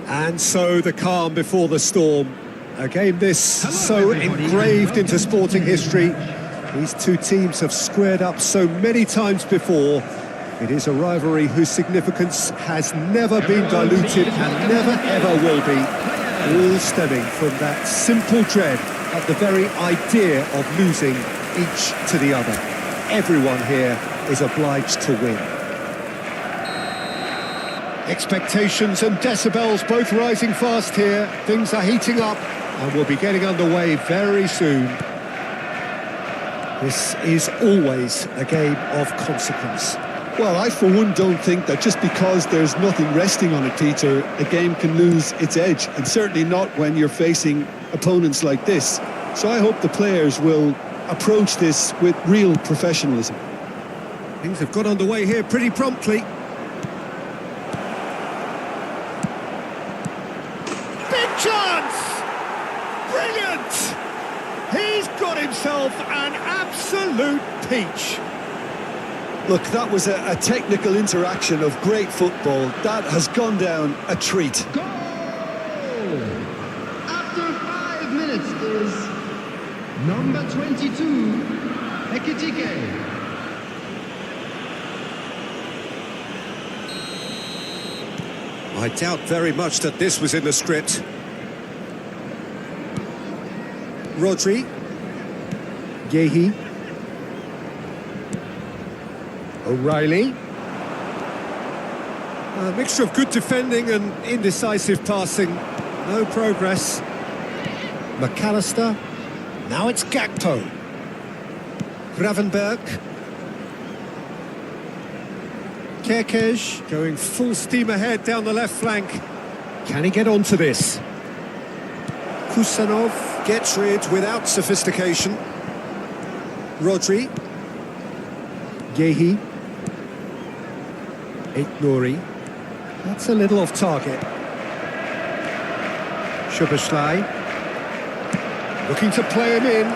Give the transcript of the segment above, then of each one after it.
And so the calm before the storm. A game this so engraved into sporting history. These two teams have squared up so many times before. It is a rivalry whose significance has never been diluted and never ever will be. All stemming from that simple dread at the very idea of losing each to the other. Everyone here is obliged to win. Expectations and decibels both rising fast here. Things are heating up and we'll be getting underway very soon. This is always a game of consequence. Well, I for one don't think that just because there's nothing resting on it, Peter, a game can lose its edge, and certainly not when you're facing opponents like this. So I hope the players will approach this with real professionalism. Things have got underway here pretty promptly. Big chance! Brilliant! He's got himself an absolute peach. Look, that was a technical interaction of great football. That has gone down a treat. Goal! After 5 minutes is number 22, Ekitike. I doubt very much that this was in the script. Rodri. Yehi. O'Reilly. A mixture of good defending and indecisive passing. No progress. McAllister. Now it's Gakpo. Gravenberg. Kerkez going full steam ahead down the left flank. Can he get onto this? Kusanov gets rid without sophistication. Rodri. Yehi. Nouri. That's a little off target. Szoboszlai. Looking to play him in.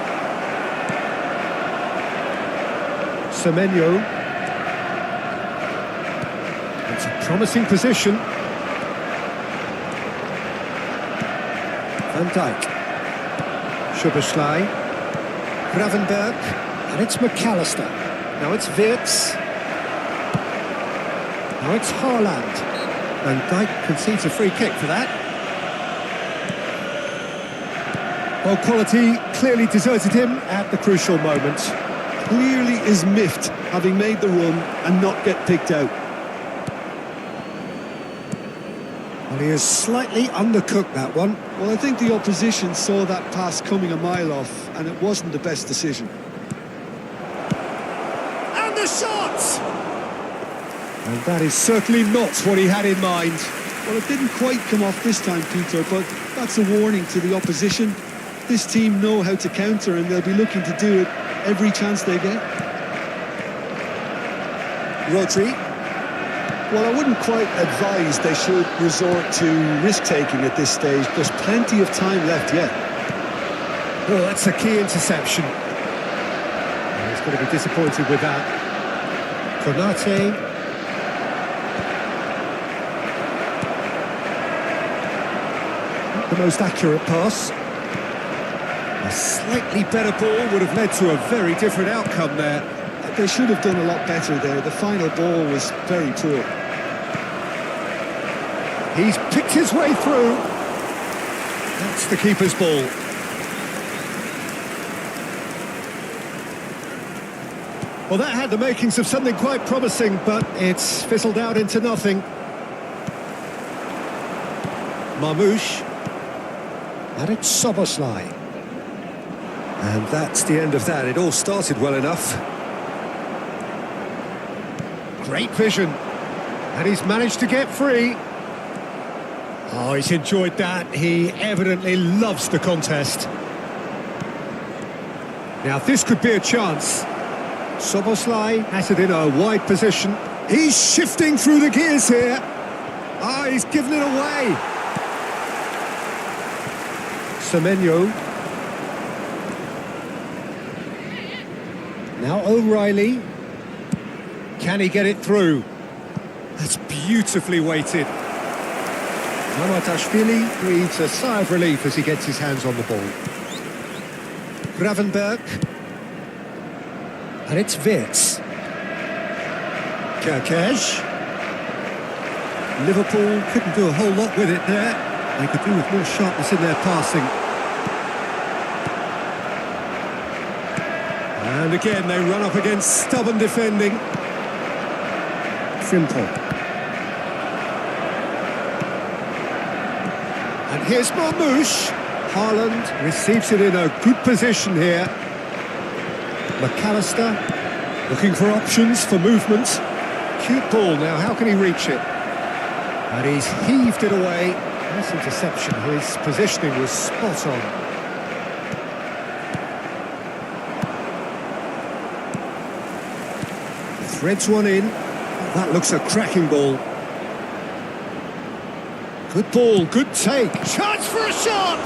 Semenyo. It's a promising position. Van Dijk. Szoboszlai. Gravenberg. And it's McAllister. Now it's Wirtz. Now it's Haaland. Van Dijk concedes a free kick for that. Well, quality clearly deserted him at the crucial moment. Clearly is miffed, having made the run and not get picked out. Well, he has slightly undercooked that one. Well, I think the opposition saw that pass coming a mile off, and it wasn't the best decision. And the shot! And that is certainly not what he had in mind. Well, it didn't quite come off this time, Peter, but that's a warning to the opposition. This team know how to counter, and they'll be looking to do it every chance they get. Rodri. Well, I wouldn't quite advise they should resort to risk-taking at this stage. There's plenty of time left yet. Well, that's a key interception. And he's going to be disappointed with that. Konate. Not the most accurate pass. A slightly better ball would have led to a very different outcome there. They should have done a lot better there. The final ball was very poor. He's picked his way through. That's the keeper's ball. Well, that had the makings of something quite promising, but it's fizzled out into nothing. Marmouche. And it's Szoboszlai. And that's the end of that. It all started well enough. Great vision. And he's managed to get free. Oh, he's enjoyed that. He evidently loves the contest. Now, this could be a chance. Szoboszlai has it in a wide position. He's shifting through the gears here. Ah, he's given it away. Semenyo. Now O'Reilly. Can he get it through? That's beautifully weighted. Mamardashvili breathes a sigh of relief as he gets his hands on the ball. Gravenberg. And it's Wirtz. Kerkez. Liverpool couldn't do a whole lot with it there. They could do with more sharpness in their passing. And again, they run up against stubborn defending. Frimpong. And here's Marmoush. Haaland receives it in a good position here. McAllister looking for options for movement. Cute ball now, how can he reach it? And he's heaved it away. Nice interception, his positioning was spot on. Threads one in. That looks a cracking ball. Good ball, good take. Chance for a shot!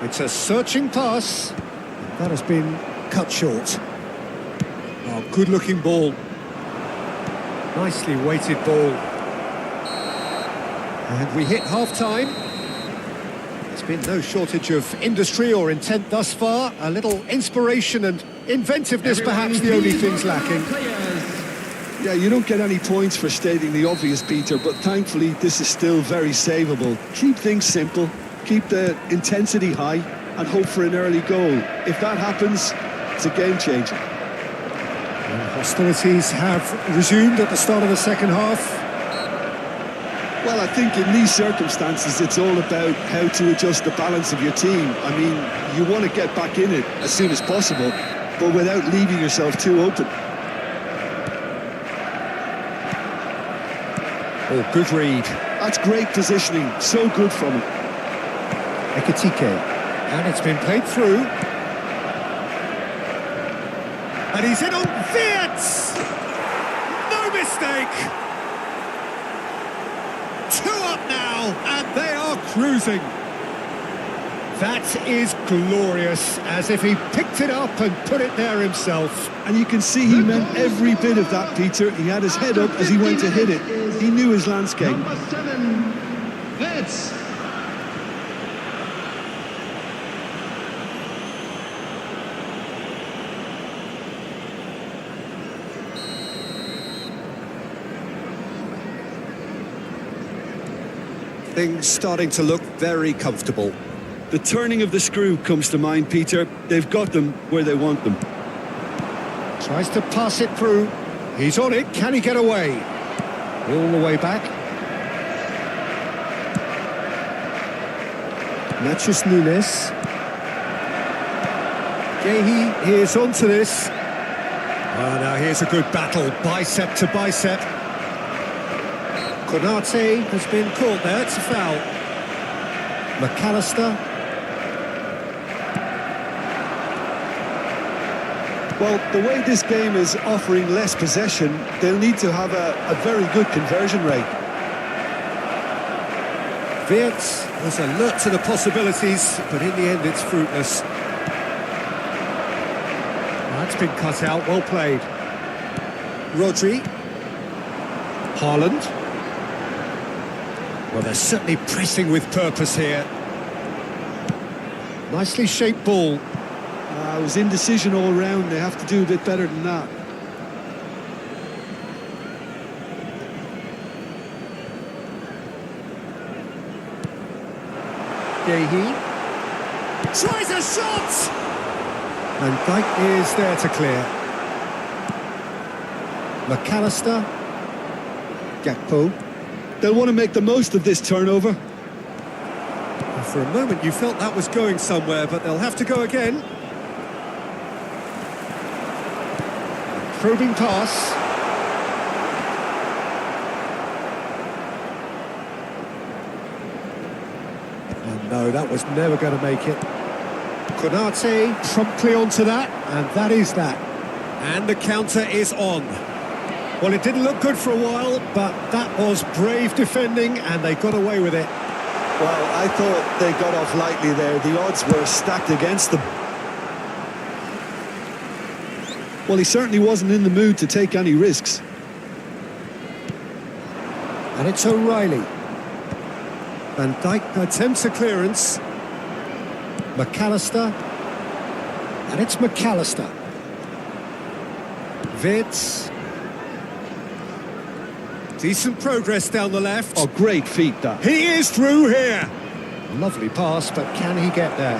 It's a searching pass. That has been cut short. Oh, good-looking ball. Nicely weighted ball. And we hit half-time. There's been no shortage of industry or intent thus far. A little inspiration and inventiveness, perhaps the only things lacking. Yeah, you don't get any points for stating the obvious, Peter, but thankfully this is still very savable. Keep things simple, keep the intensity high, and hope for an early goal. If that happens, it's a game changer. And hostilities have resumed at the start of the second half. Well, I think in these circumstances it's all about how to adjust the balance of your team. I mean, you want to get back in it as soon as possible, but without leaving yourself too open. Oh, good read. That's great positioning, so good from him. Ekitike. And it's been played through. And he's in on Wirtz! No mistake! 2 up now, and they are cruising. That is glorious, as if he picked it up and put it there himself. And you can see he meant every bit of that, Peter. He had his head up as he went to hit it. He knew his landscape. Number 7, Wirtz. Things starting to look very comfortable. The turning of the screw comes to mind, Peter. They've got them where they want them. Tries to pass it through. He's on it. Can he get away? All the way back. Nachos Nunes. Gehi is onto this. Oh, now here's a good battle. Bicep to bicep. Konate has been caught there. It's a foul. McAllister. Well, the way this game is offering less possession, they'll need to have a very good conversion rate. Wirtz was alert to the possibilities, but in the end it's fruitless. That's been cut out, well played. Rodri. Haaland. Well, they're certainly pressing with purpose here. Nicely shaped ball. It was indecision all round. They have to do a bit better than that. Gehi tries a shot! And Dyke is there to clear. McAllister. Gakpo. They'll want to make the most of this turnover. And for a moment you felt that was going somewhere, but they'll have to go again. Probing pass. Oh no, that was never going to make it. Konate promptly onto that, and that is that. And the counter is on. Well, it didn't look good for a while, but that was brave defending, and they got away with it. Well, I thought they got off lightly there. The odds were stacked against them. Well, he certainly wasn't in the mood to take any risks. And it's O'Reilly. Van Dijk attempts a clearance. McAllister. And it's McAllister. Wirtz. Decent progress down the left. Oh, great feet, that. He is through here. Lovely pass, but can he get there?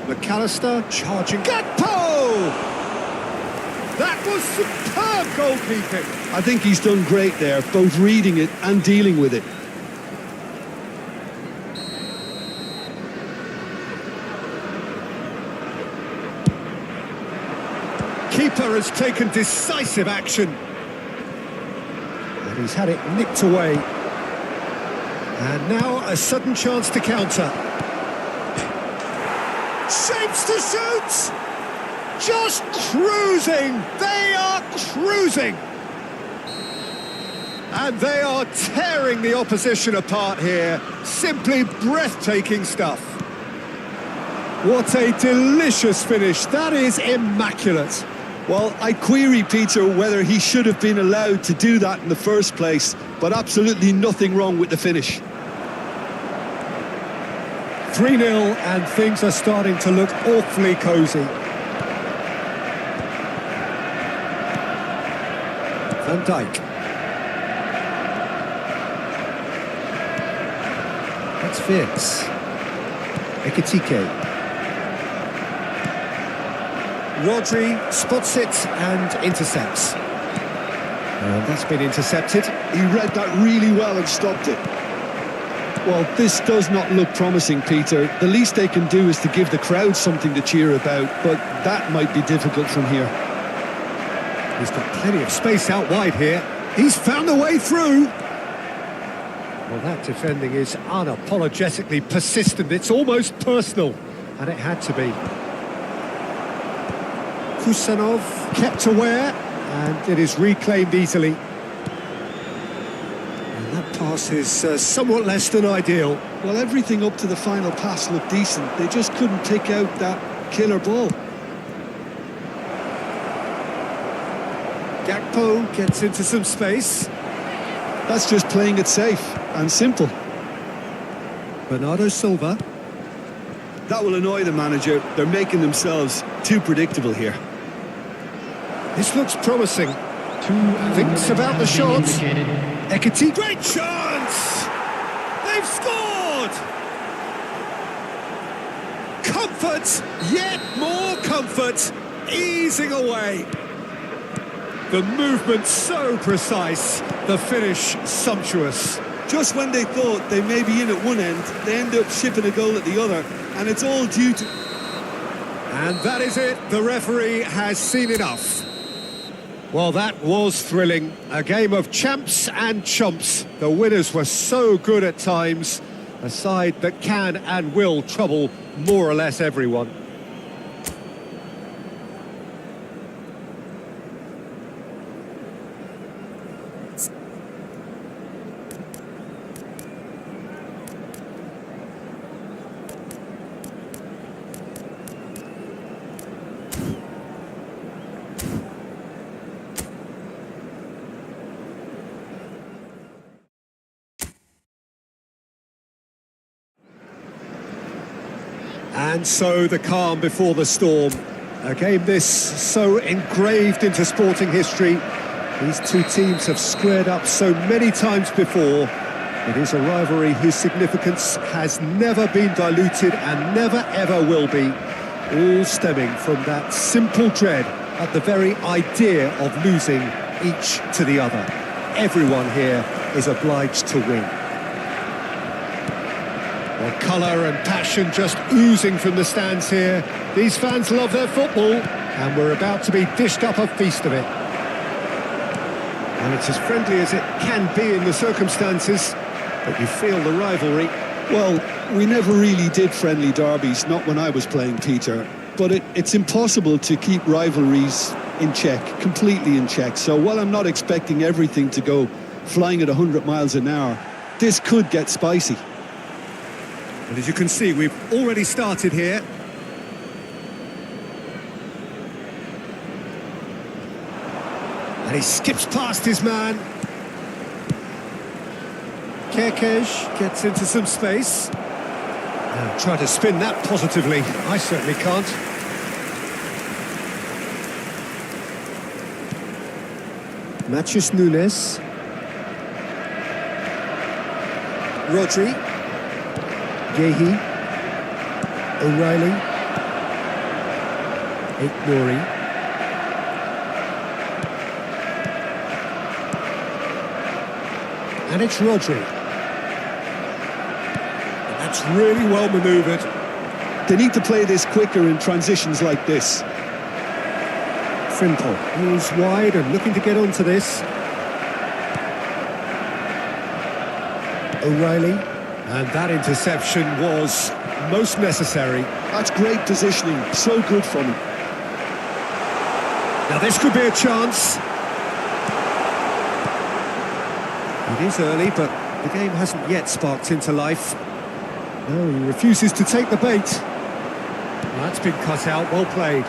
McAllister charging. Gakpo! That was superb goalkeeping. I think he's done great there, both reading it and dealing with it. Keeper has taken decisive action. And he's had it nicked away. And now a sudden chance to counter. Shapes to shoot! Just cruising! They are cruising! And they are tearing the opposition apart here. Simply breathtaking stuff. What a delicious finish. That is immaculate. Well, I query, Peter, whether he should have been allowed to do that in the first place, but absolutely nothing wrong with the finish. 3-0 and things are starting to look awfully cosy. Van Dijk. That's Wirtz. Ekitike. Rodri spots it and intercepts. And that's been intercepted. He read that really well and stopped it. Well, this does not look promising, Peter. The least they can do is to give the crowd something to cheer about, but that might be difficult from here. He's got plenty of space out wide here. He's found a way through. Well, that defending is unapologetically persistent. It's almost personal, and it had to be. Kusanov kept aware, and it is reclaimed easily. And that pass is somewhat less than ideal. Well, everything up to the final pass looked decent. They just couldn't pick out that killer ball. Gakpo gets into some space. That's just playing it safe and simple. Bernardo Silva. That will annoy the manager. They're making themselves too predictable here. This looks promising. Thinks about the shot. Ekiti, great chance! They've scored! Comfort, yet more comfort, easing away. The movement so precise, the finish sumptuous. Just when they thought they may be in at one end, they end up shipping a goal at the other, and it's all due to... And that is it, the referee has seen enough. Well, that was thrilling. A game of champs and chumps. The winners were so good at times. A side that can and will trouble more or less everyone. And so the calm before the storm. A game this so engraved into sporting history. These two teams have squared up so many times before. It is a rivalry whose significance has never been diluted and never ever will be. All stemming from that simple dread at the very idea of losing each to the other. Everyone here is obliged to win. Well, colour and passion just oozing from the stands here. These fans love their football, and we're about to be dished up a feast of it. And it's as friendly as it can be in the circumstances, but you feel the rivalry. Well, we never really did friendly derbies, not when I was playing, Peter. But it's impossible to keep rivalries in check, completely in check. So while I'm not expecting everything to go flying at 100 miles an hour, this could get spicy. And as you can see, we've already started here. And he skips past his man. Kerkez gets into some space. Try to spin that positively. I certainly can't. Matheus Nunes. Rodri. Gehi. O'Reilly. Nori. And it's Rodri. And that's really well manoeuvred. They need to play this quicker in transitions like this. Frimpong, he's wide and looking to get onto this. O'Reilly. And that interception was most necessary. That's great positioning, so good from him. Now this could be a chance. It is early, but the game hasn't yet sparked into life. No, he refuses to take the bait. Well, that's been cut out, well played.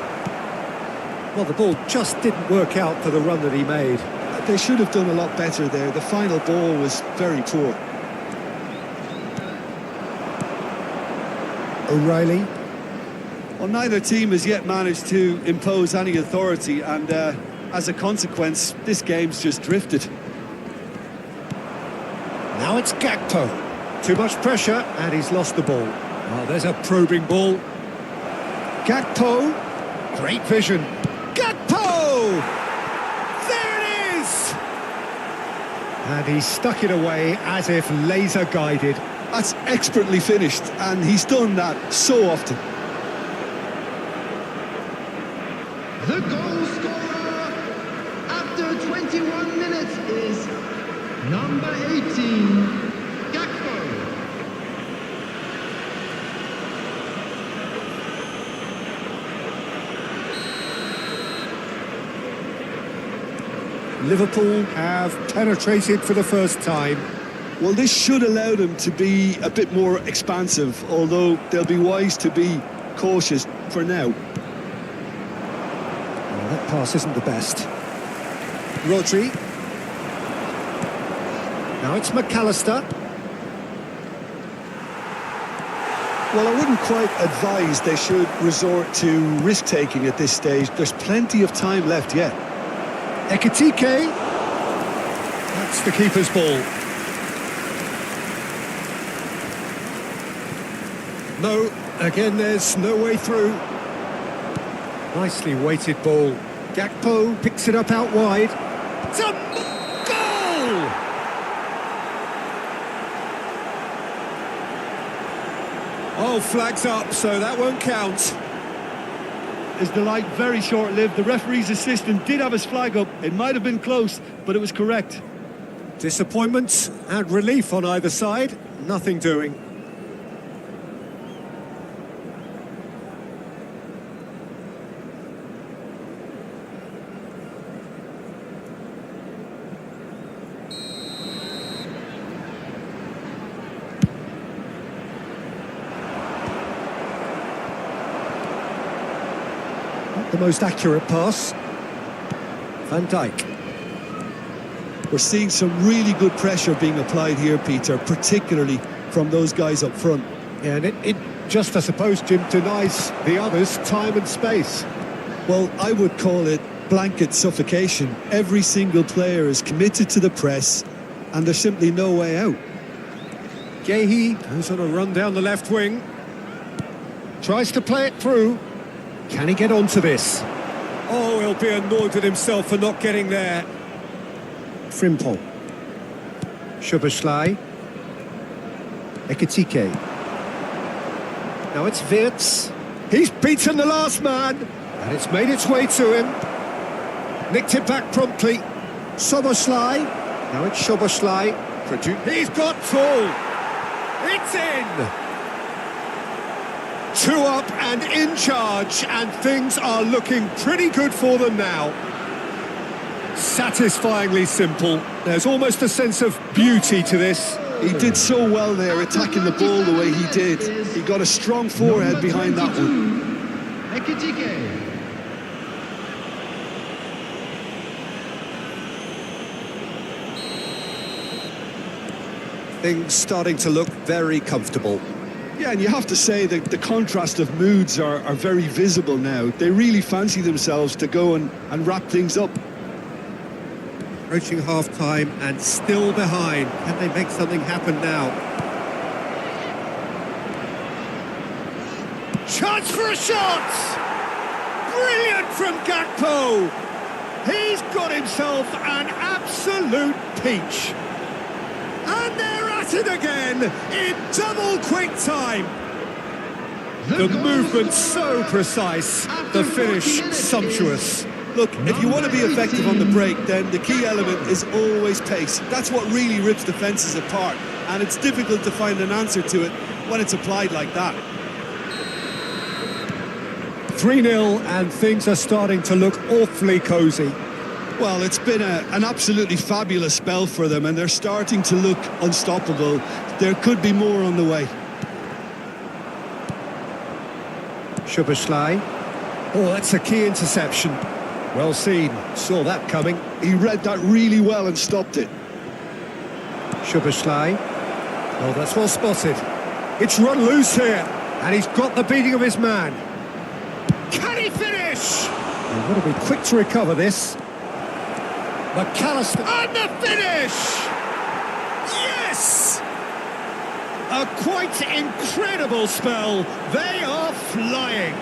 Well, the ball just didn't work out for the run that he made. They should have done a lot better there. The final ball was very poor. O'Reilly. Well, neither team has yet managed to impose any authority, and as a consequence, this game's just drifted. Now it's Gakpo. Too much pressure, and he's lost the ball. Oh, there's a probing ball. Gakpo. Great vision. Gakpo! There it is! And he stuck it away as if laser guided. That's expertly finished, and he's done that so often. The goal scorer after 21 minutes is number 18, Gakpo. Liverpool have penetrated for the first time. Well, this should allow them to be a bit more expansive, although they'll be wise to be cautious for now. Well, that pass isn't the best. Rodri. Now it's McAllister. Well, I wouldn't quite advise they should resort to risk-taking at this stage. There's plenty of time left yet. Ekitike. That's the keeper's ball. No, again there's no way through. Nicely weighted ball. Gakpo picks it up out wide. It's a goal! Oh, flags up, so that won't count. Is the light very short-lived? The referee's assistant did have his flag up. It might have been close, but it was correct. Disappointment and relief on either side. Nothing doing. The most accurate pass. Van Dijk. We're seeing some really good pressure being applied here, Peter, particularly from those guys up front. Yeah, and it just, I suppose, Jim, denies the others time and space. Well, I would call it blanket suffocation. Every single player is committed to the press, and there's simply no way out. Gehi goes on a run down the left wing. Tries to play it through. Can he get onto this? Oh, he'll be annoyed with himself for not getting there. Frimpong. Szoboszlai. Ekitike. Now it's Wirtz. He's beaten the last man. And it's made its way to him. Nicked it back promptly. Szoboszlai. Now it's Szoboszlai. He's got two. It's in. 2 up and in charge, and things are looking pretty good for them now. Satisfyingly simple. There's almost a sense of beauty to this. He did so well there, attacking the ball the way he did. He got a strong forehead behind that one. Things starting to look very comfortable. Yeah, and you have to say that the contrast of moods are very visible now. They really fancy themselves to go and wrap things up. Approaching half-time and still behind. Can they make something happen now? Chance for a shot! Brilliant from Gakpo! He's got himself an absolute peach. And they're at it again in double quick time. The movement's so precise, the finish sumptuous. Look, if you want to be effective on the break, then the key element is always pace. That's what really rips defences apart, and it's difficult to find an answer to it when it's applied like that. 3-0 and things are starting to look awfully cosy. Well, it's been an absolutely fabulous spell for them, and they're starting to look unstoppable. There could be more on the way. Szoboszlai. Oh, that's a key interception. Well seen, saw that coming. He read that really well and stopped it. Szoboszlai. Oh, that's well spotted. It's run loose here, and he's got the beating of his man. Can he finish? He's got to be quick to recover this. McAllister, and the finish! Yes! A quite incredible spell. They are flying.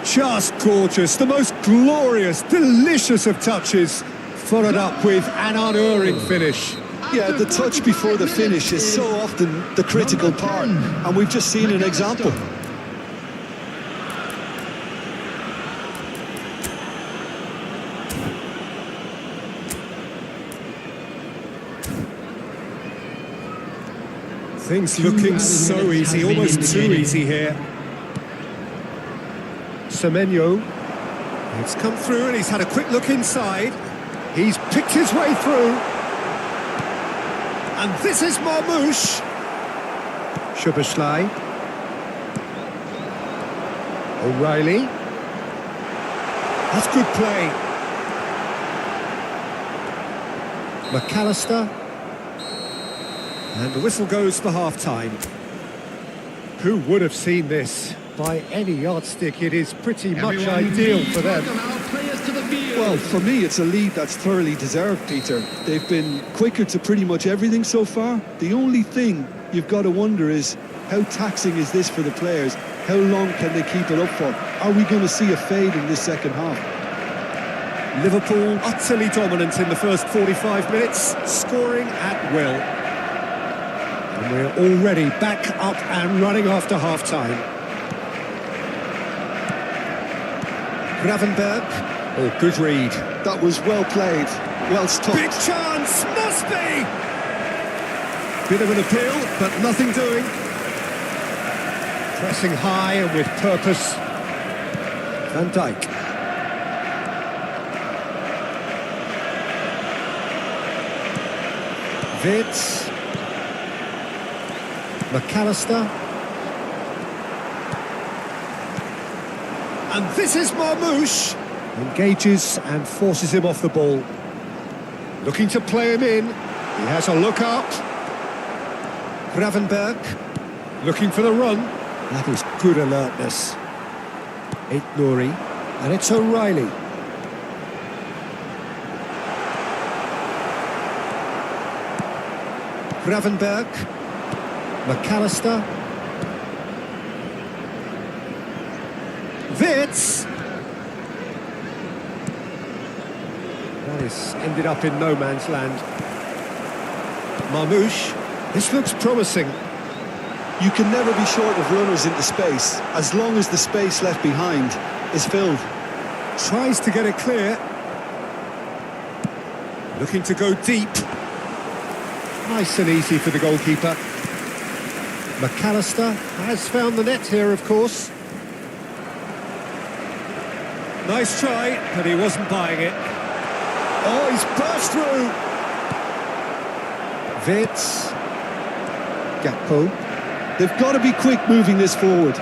Just gorgeous, the most glorious, delicious of touches, followed up with an unerring finish. Yeah, the touch before the finish is so often the critical part, and we've just seen an example. Things looking so easy, almost too easy here. Semenyo. It's come through and he's had a quick look inside. He's picked his way through. And this is Marmoush. Szoboszlai. O'Reilly. That's good play. McAllister. And the whistle goes for half-time. Who would have seen this? By any yardstick, it is pretty much ideal for them. Well, for me, it's a lead that's thoroughly deserved, Peter. They've been quicker to pretty much everything so far. The only thing you've got to wonder is, how taxing is this for the players? How long can they keep it up for? Are we going to see a fade in this second half? Liverpool utterly dominant in the first 45 minutes, scoring at will. And we're already back up and running after half-time. Gravenberg. Oh, good read. That was well played, well stopped. Big chance, must be! Bit of an appeal, but nothing doing. Pressing high and with purpose. Van Dijk. Wits. McAllister. And this is Marmoush. Engages and forces him off the ball. Looking to play him in. He has a look up. Gravenberg. Looking for the run. That is good alertness. Nouri. And it's O'Reilly. Gravenberg. McAllister. Wits. That is ended up in no man's land. Marmoush. This looks promising. You can never be short of runners into space, as long as the space left behind is filled. Tries to get it clear. Looking to go deep. Nice and easy for the goalkeeper. McAllister has found the net here, of course. Nice try, but he wasn't buying it. Oh, he's burst through. Wits. Gakpo. They've got to be quick moving this forward.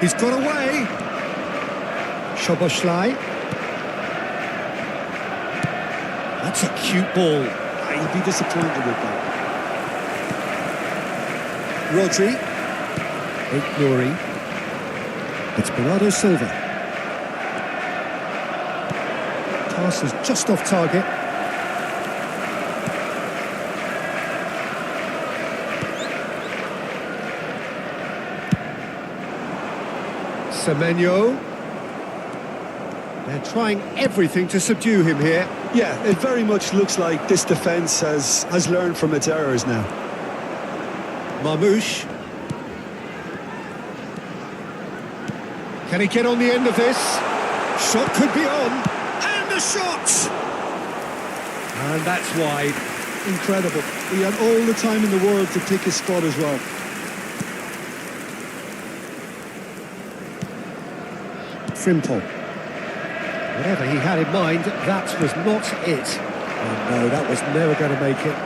He's got away. Szoboszlai. That's a cute ball. He'll be disappointed with that. Rodri. Nuri. It's Bernardo Silva. Pass is just off target. Semenyo. They're trying everything to subdue him here. Yeah, it very much looks like this defence has learned from its errors now. Marmoush. Can he get on the end of this? Shot could be on. And the shot! And that's wide. Incredible. He had all the time in the world to pick his spot as well. Frimpong. Whatever he had in mind, that was not it. Oh no, that was never going to make it.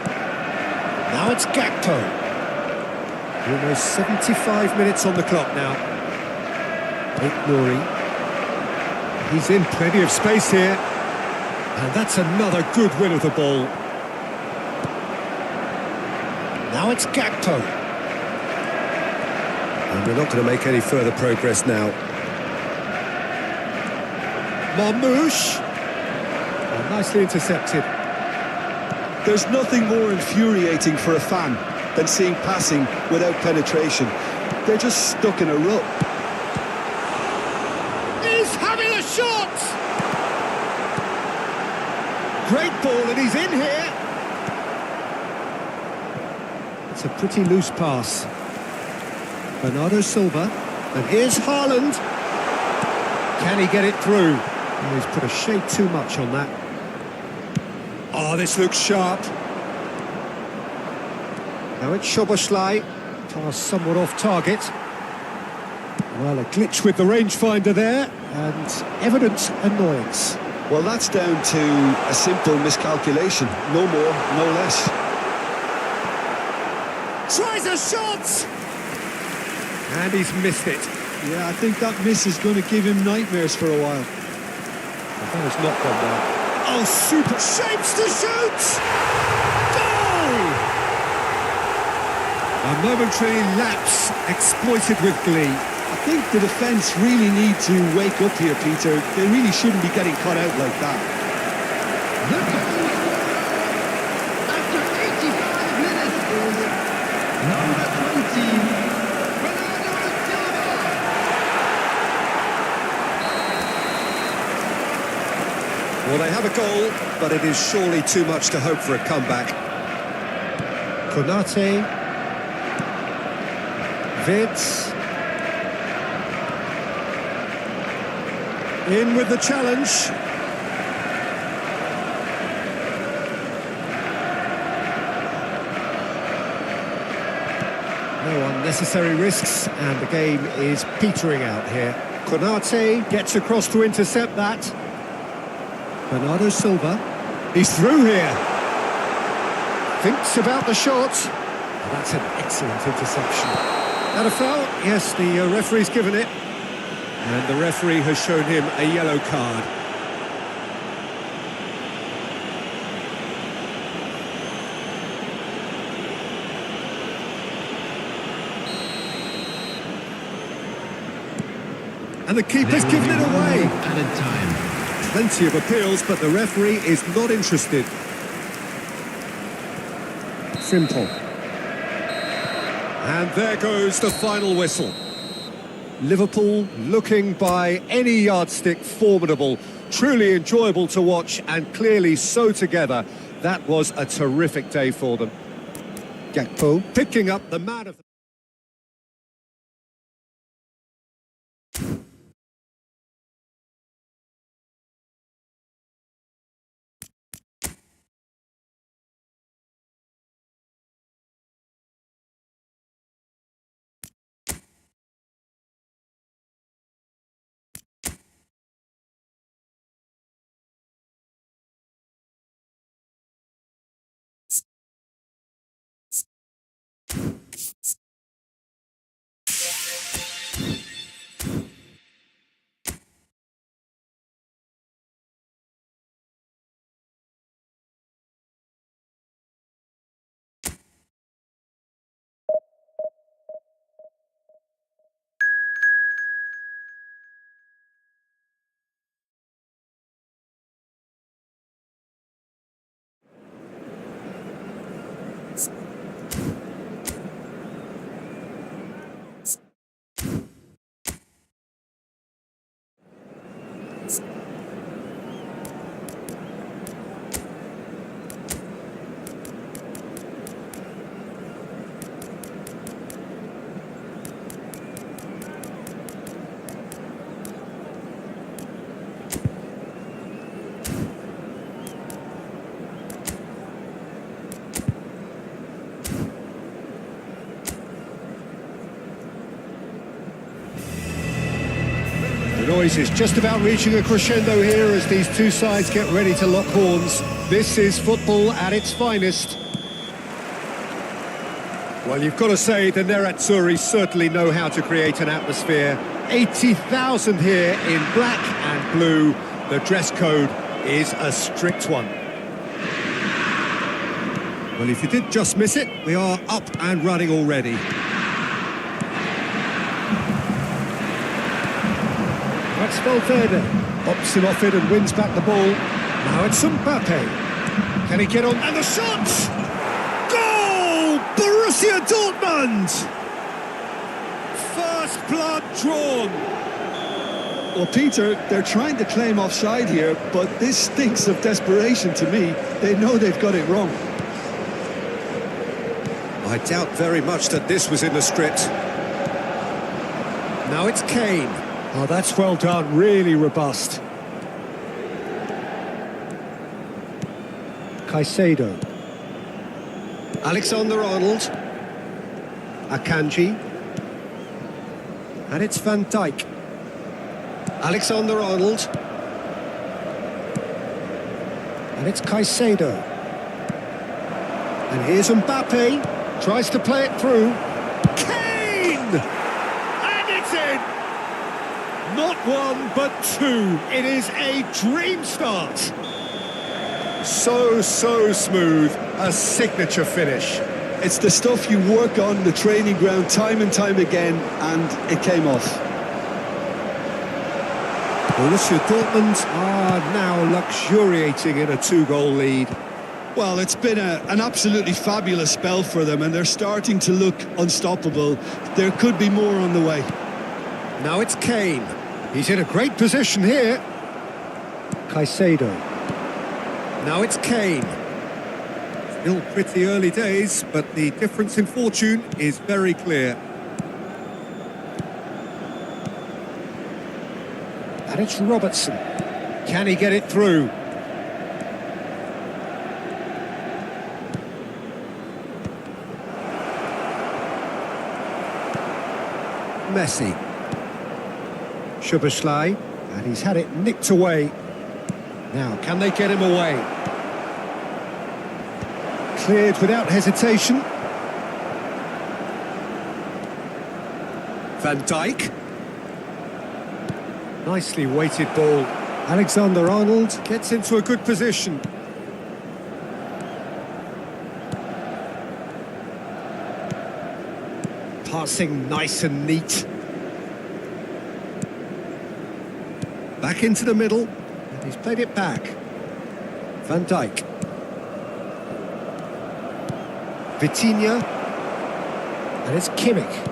Now it's Gakpo. Almost 75 minutes on the clock now. Nuri. He's in plenty of space here. And that's another good win of the ball. Now it's Gakpo. And we're not going to make any further progress now. Marmoush. Oh, nicely intercepted. There's nothing more infuriating for a fan than seeing passing without penetration. They're just stuck in a rut. He's having a shot! Great ball, and he's in here. It's a pretty loose pass. Bernardo Silva. And here's Haaland. Can he get it through? Oh, he's put a shade too much on that. Oh, this looks sharp. Now it's Szoboszlai. Pass somewhat off target. Well, a glitch with the rangefinder there, and evident annoyance. Well, that's down to a simple miscalculation. No more, no less. Tries a shot! And he's missed it. Yeah, I think that miss is going to give him nightmares for a while. That has not gone well. Oh, super shapes to shoot! Goal! A momentary lapse exploited with glee. I think the defence really need to wake up here, Peter. They really shouldn't be getting caught out like that. The goal after 85 minutes is number 20, Bernardo Silva. Well, they have a goal, but it is surely too much to hope for a comeback. Konate. Vids. In with the challenge. No unnecessary risks, and the game is petering out here. Konate gets across to intercept that. Bernardo Silva. He's through here. Thinks about the shot. That's an excellent interception. That a foul? Yes, the referee's given it. And the referee has shown him a yellow card. And the keeper's given it away. Added time. Plenty of appeals, but the referee is not interested. Frimpong. And there goes the final whistle. Liverpool looking by any yardstick formidable, truly enjoyable to watch, and clearly so together. That was a terrific day for them. Gakpo picking up the man of the The noise is just about reaching a crescendo here as these two sides get ready to lock horns. This is football at its finest. Well, you've got to say the Nerazzurri certainly know how to create an atmosphere. 80,000 here in black and blue. The dress code is a strict one. Well, if you did just miss it, we are up and running already. That's Valverde. Pops him off it and wins back the ball. Now it's Mbappe. Can he get on? And the shot! Goal! Borussia Dortmund! First blood drawn. Well, Peter, they're trying to claim offside here, but this stinks of desperation to me. They know they've got it wrong. I doubt very much that this was in the script. Now it's Kane. Oh, that's well done, really robust. Caicedo. Alexander-Arnold. Akanji. And it's Van Dijk. Alexander-Arnold. And it's Caicedo. And here's Mbappe. Tries to play it through. Kane! And it's in! Not one, but two. It is a dream start. So smooth. A signature finish. It's the stuff you work on the training ground time and time again, and it came off. Borussia Dortmund are now luxuriating in a two-goal lead. Well, it's been an absolutely fabulous spell for them, and they're starting to look unstoppable. There could be more on the way. Now it's Kane. He's in a great position here. Caicedo. Now it's Kane. Still pretty early days, but the difference in fortune is very clear. And it's Robertson. Can he get it through? Messi. Szoboszlai, and he's had it nicked away. Now, can they get him away? Cleared without hesitation. Van Dijk. Nicely weighted ball. Alexander-Arnold gets into a good position. Passing nice and neat. Back into the middle, and he's played it back. Van Dijk. Vitinha. And it's Kimmich.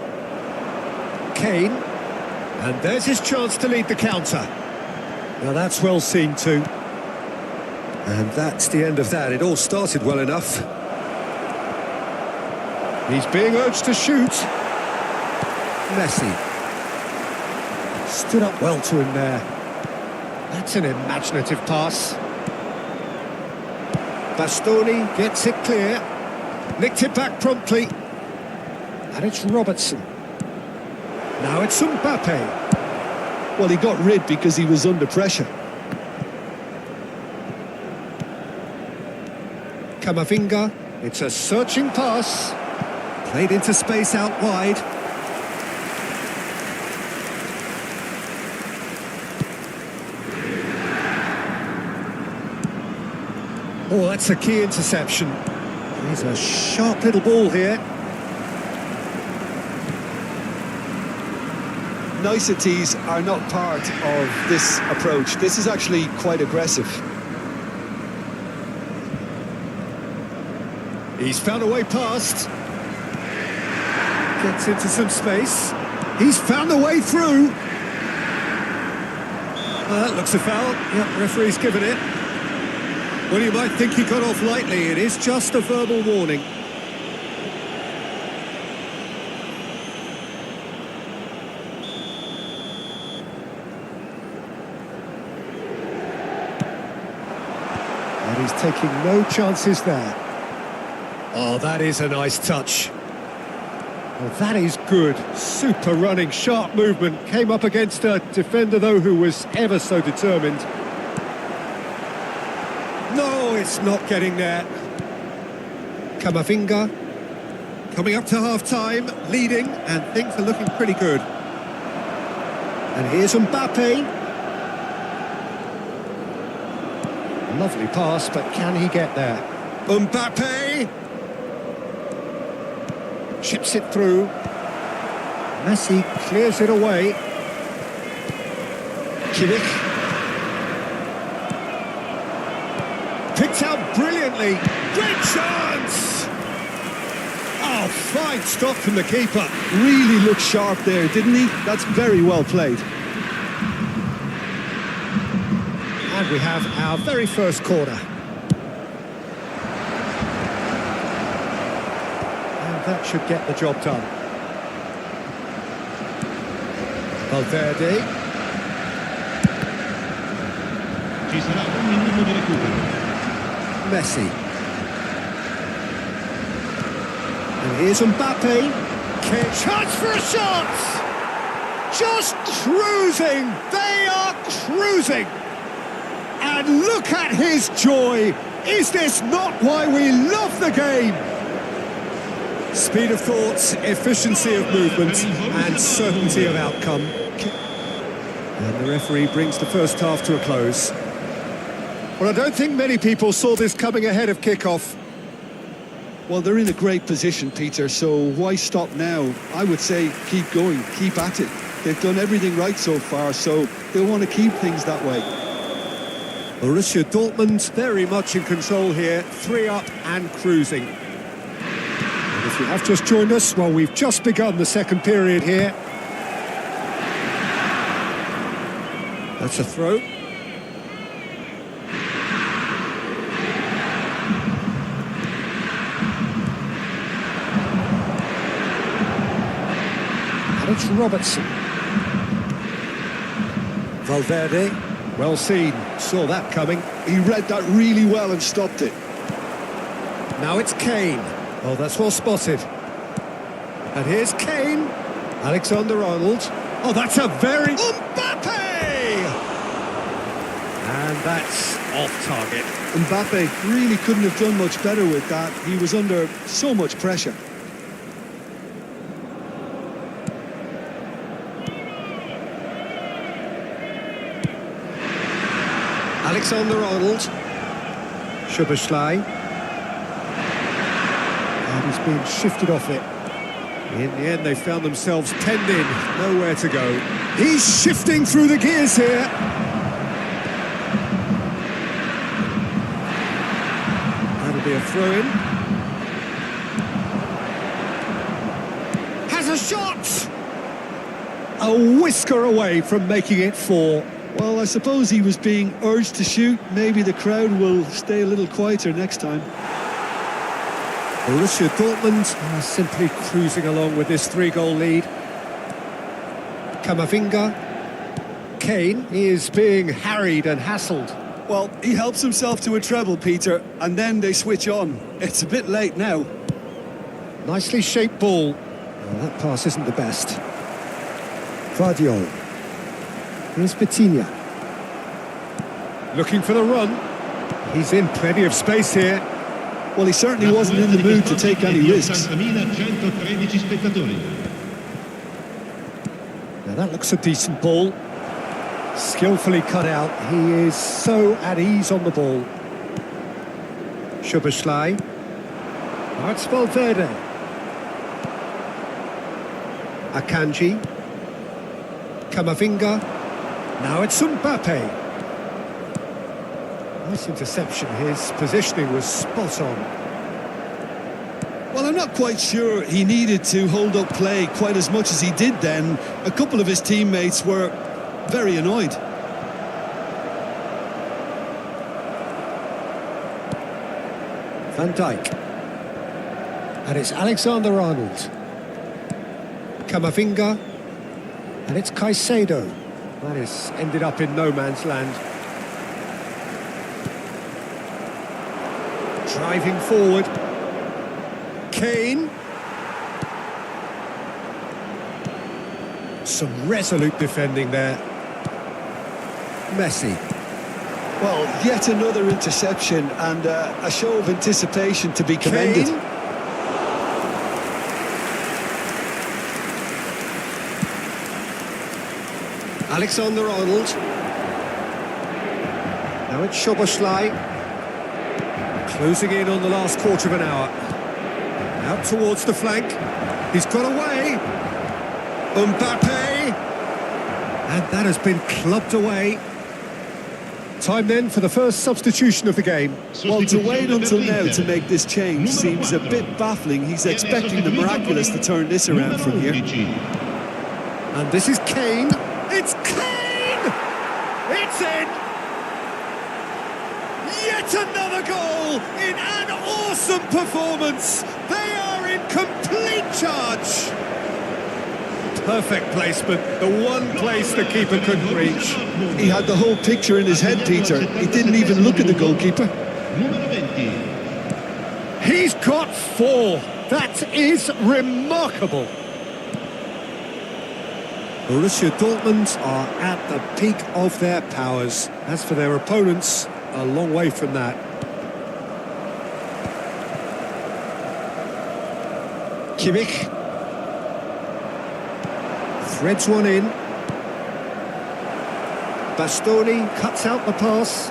Kane. And there's his chance to lead the counter. Now that's well seen too. And that's the end of that. It all started well enough. He's being urged to shoot. Messi. Stood up well to him there. That's an imaginative pass. Bastoni gets it clear. Nicked it back promptly. And it's Robertson. Now it's Mbappe. Well, he got rid because he was under pressure. Camavinga. It's a searching pass. Played into space out wide. Oh, that's a key interception. He's a sharp little ball here. Niceties are not part of this approach. This is actually quite aggressive. He's found a way past. Gets into some space. He's found a way through. Well, that looks a foul. Yeah, referee's given it. Well, you might think he got off lightly. It is just a verbal warning. And he's taking no chances there. Oh, that is a nice touch. Well, that is good. Super running, sharp movement. Came up against a defender, though, who was ever so determined. No, it's not getting there. Camavinga coming up to half-time, leading, and things are looking pretty good. And here's Mbappe. Lovely pass, but can he get there? Mbappe! Chips it through. Messi clears it away. Kimmich. Picked out brilliantly. Great chance! Oh, fine stop from the keeper. Really looked sharp there, didn't he? That's very well played. And we have our very first corner. That should get the job done. Valverde. Ci sarà un minuto di recupero. Messi. And here's Mbappe. Chance for a shot! Just cruising! They are cruising! And look at his joy! Is this not why we love the game? Speed of thought, efficiency of movement, and certainty of outcome. And the referee brings the first half to a close. Well, I don't think many people saw this coming ahead of kick-off. Well, they're in a great position, Peter, so why stop now? I would say keep going, keep at it. They've done everything right so far, so they'll want to keep things that way. Borussia Dortmund very much in control here, 3 up and cruising. And if you have just joined us, well, we've just begun the second period here. That's a throw. And it's Robertson. Valverde, well seen, saw that coming. He read that really well and stopped it. Now it's Kane. Oh, that's well spotted. And here's Kane. Alexander-Arnold. Oh, that's a very... Mbappe! And that's off target. Mbappe really couldn't have done much better with that. He was under so much pressure. Alexander-Arnold. Szoboszlai. And he's been shifted off it. In the end, they found themselves penned in, nowhere to go. He's shifting through the gears here. That'll be a throw-in. Has a shot! A whisker away from making it 4. Well, I suppose he was being urged to shoot. Maybe the crowd will stay a little quieter next time. Borussia Dortmund are simply cruising along with this 3-goal lead. Camavinga. Kane is being harried and hassled. Well, he helps himself to a treble, Peter, and then they switch on. It's a bit late now. Nicely shaped ball. Well, that pass isn't the best. Guardiola. Here's Vitinha. Looking for the run. He's in plenty of space here. Well, he certainly wasn't in the mood to take any risks. Now that looks a decent ball. Skillfully cut out. He is so at ease on the ball. Szoboszlai. Now it's Valverde. Akanji. Camavinga. Now it's Mbappe. Nice interception. His positioning was spot on. Well, I'm not quite sure he needed to hold up play quite as much as he did then. A couple of his teammates were very annoyed. Van Dijk. And it's Alexander-Arnold. Camavinga. And it's Caicedo. That has ended up in no man's land. Driving forward. Kane. Some resolute defending there. Messi. Well, yet another interception and a show of anticipation to be commended. Kane. Alexander-Arnold. Now it's Szoboszlai. Closing in on the last quarter of an hour. Out towards the flank. He's got away. Mbappe. And that has been clubbed away. Time then for the first substitution of the game. Well, to wait until now to make this change seems a bit baffling. He's expecting the miraculous to turn this around from here. And this is Kane. It's Kane! It's in! Yet another goal in an awesome performance. They are in complete charge. Perfect placement, the one place the keeper couldn't reach. He had the whole picture in his head, Peter. He didn't even look at the goalkeeper. He's got 4. That is remarkable. Borussia Dortmund are at the peak of their powers. As for their opponents, a long way from that. Kimmich. Threads one in. Bastoni cuts out the pass.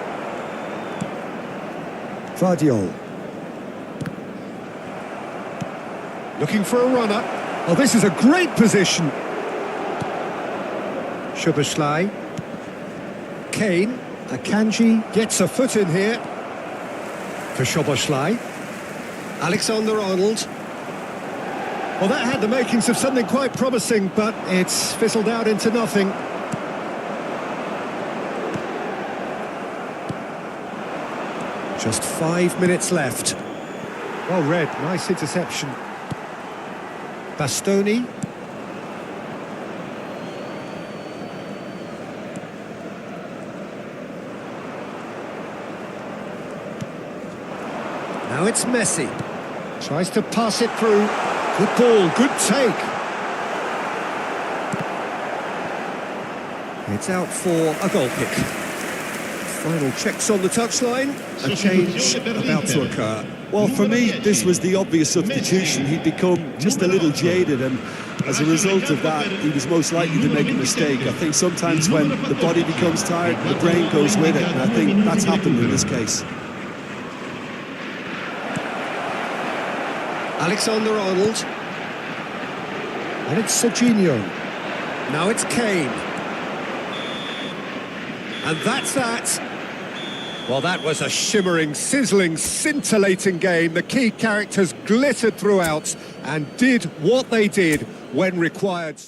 Vardiol. Looking for a runner. Oh, this is a great position. Szoboszlai. Kane. Akanji gets a foot in here. For Szoboszlai. Alexander-Arnold. Well, that had the makings of something quite promising, but it's fizzled out into nothing. Just 5 minutes left. Well read, nice interception. Bastoni. Now it's Messi. Tries to pass it through. Good ball, good take. It's out for a goal kick. Final checks on the touchline. A change about to occur. Well, for me, this was the obvious substitution. He'd become just a little jaded, and as a result of that, he was most likely to make a mistake. I think sometimes when the body becomes tired, the brain goes with it, and I think that's happened in this case. Alexander-Arnold. And it's Serginho. Now it's Kane. And that's that. Well, that was a shimmering, sizzling, scintillating game. The key characters glittered throughout and did what they did when required.